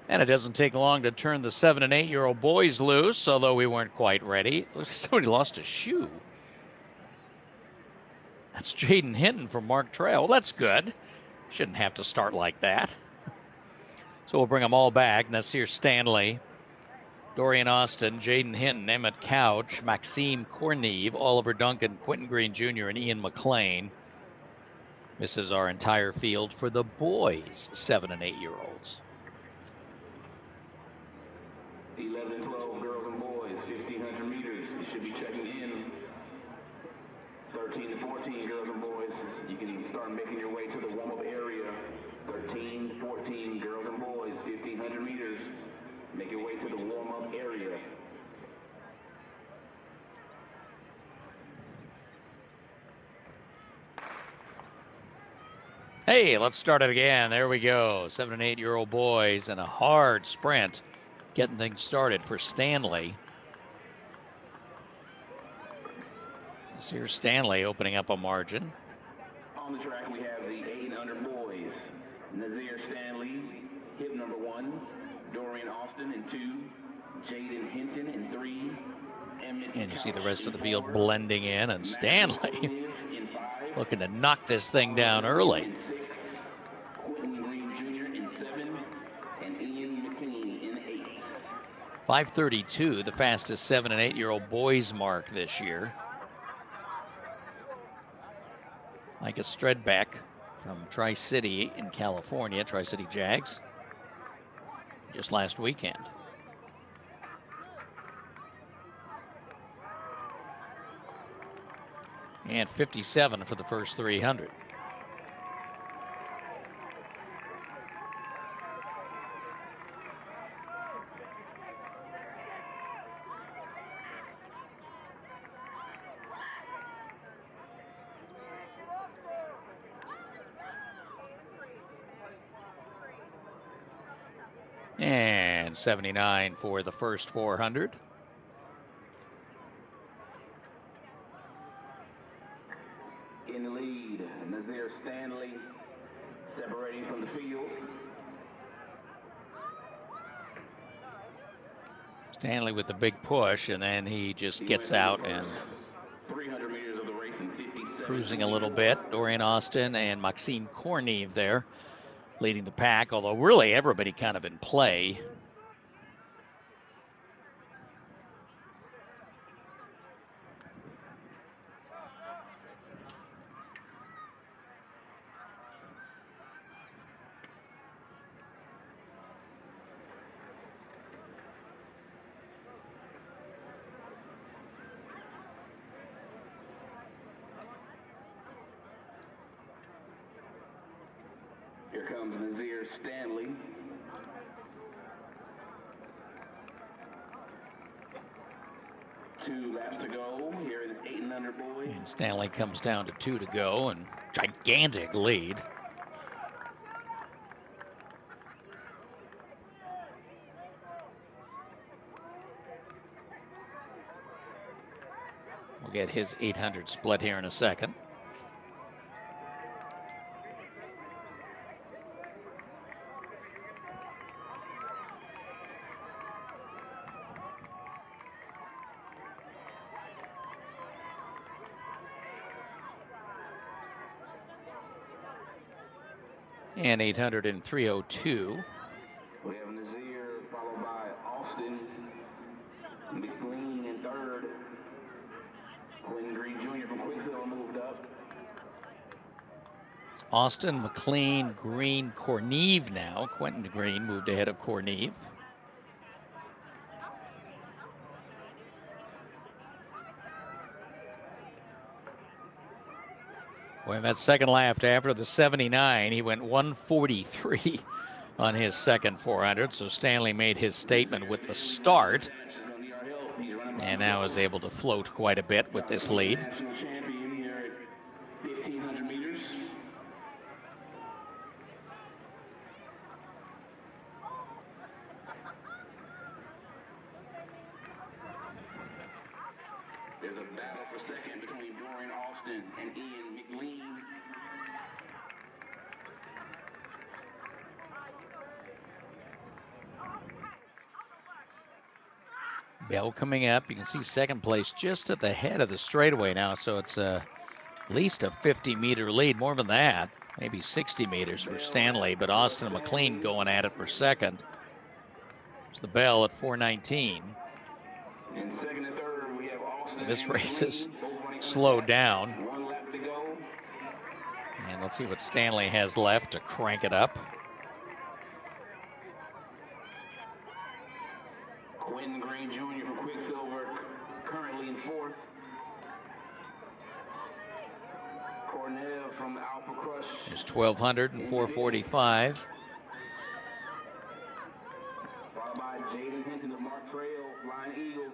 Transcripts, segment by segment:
And it doesn't take long to turn the 7 and 8-year-old boys loose, although we weren't quite ready. Looks like somebody lost a shoe. That's Jaden Hinton from Mark Trail. Well, that's good. Shouldn't have to start like that. So we'll bring them all back. Nasir Stanley, Dorian Austin, Jaden Hinton, Emmett Couch, Maxime Corneve, Oliver Duncan, Quentin Green Jr., and Ian McLean. This is our entire field for the boys, 7 and 8-year-olds. 11 and 12 girls and boys, 1,500 meters. You should be checking in. 13 to 14 girls and boys. You can start making your way to the warm-up area. 13 to 14 girls and boys, 1,500 meters. Make your way to the warm-up area. Hey, let's start it again. There we go. 7 and 8-year-old boys and a hard sprint getting things started for Stanley. Here's Stanley opening up a margin. On the track, we have the 8 and under boys. Nasir Stanley, hip number 1. Dorian Austin in 2. Jaden Hinton in 3. And you see the rest of the field blending in, and Stanley looking to knock this thing down early. 5:32, the fastest 7 and 8-year-old boys mark this year. Micah Stredbeck from Tri-City in California, Tri-City Jags, just last weekend. And 57 for the first 300. And 79 for the first 400. In the lead, Nasir Stanley separating from the field. Stanley with the big push, and then he just gets out and 300 meters of the race in 57 cruising a little bit. Dorian Austin and Maxime Corneve there leading the pack, although really everybody kind of in play. Here comes Nasir Stanley. Two laps to go here in 8 and under boys. And Stanley comes down to 2 to go, and gigantic lead. We'll get his 800 split here in a second. And 800 in 3:02. We have Nasir followed by Austin. McLean in third. Quentin Green Jr. from Quicksilver moved up. It's Austin, McLean, Green, Corneve now. Quentin Green moved ahead of Corneve. Well, that second lap after the 79, he went 143 on his second 400. So Stanley made his statement with the start and now is able to float quite a bit with this lead. There's a battle for second between Dorian Austin and Ian McLean. Bell coming up. You can see second place just at the head of the straightaway now, so it's at least a 50-meter lead, more than that, maybe 60 meters for Stanley, but Austin and McLean going at it for second. There's the Bell at 4:19. In second and third, we have Austin. This race is slowed down. 1 lap to go. And let's see what Stanley has left to crank it up. Quentin Green Jr. from Quicksilver, currently in fourth. Cornell from Alpha Crush. There's 1,200 and 4:45. Followed by Jaden Hinton of Mark Trail, Flying Eagles.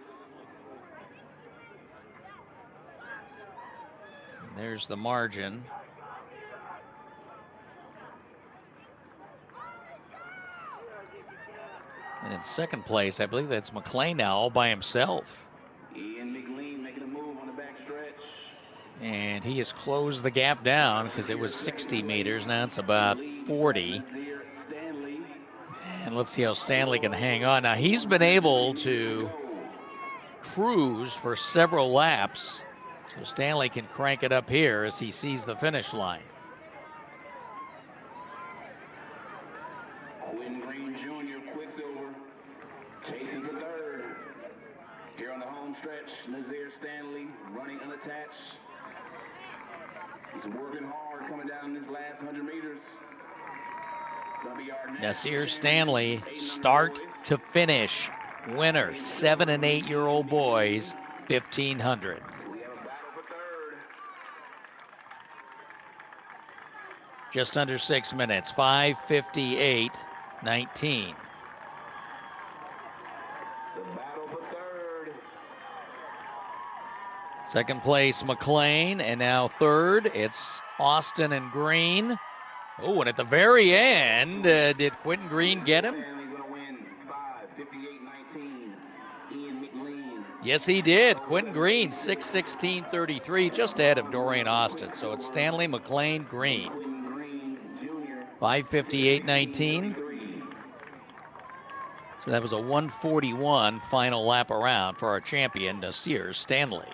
And there's the margin. And in second place, I believe that's McLean now all by himself. Ian McLean making a move on the back stretch. And he has closed the gap down because it was 60 meters. Now it's about 40. And let's see how Stanley can hang on. Now he's been able to cruise for several laps. So Stanley can crank it up here as he sees the finish line. Quentin Green Jr., Quicksilver, chasing for third. Here on the home stretch, Nasir Stanley running unattached. He's working hard coming down this last 100 meters. Nasir Stanley, start to finish winner, 7 and 8-year-old boys, 1,500. We have a battle for third. Just under 6 minutes, 5:58.19. The battle for third. Second place, McLean, and now third, it's Austin and Green. Oh, and at the very end, did Quentin Green get him? Stanley's going to win 5:58.19. Ian McLean. Yes, he did. Quentin Green, 6:16.33, just ahead of Dorian Austin. So it's Stanley, McLean, Green. Quentin Green Jr. 5:58.19. So that was a 1:41 final lap around for our champion, Nasir Stanley.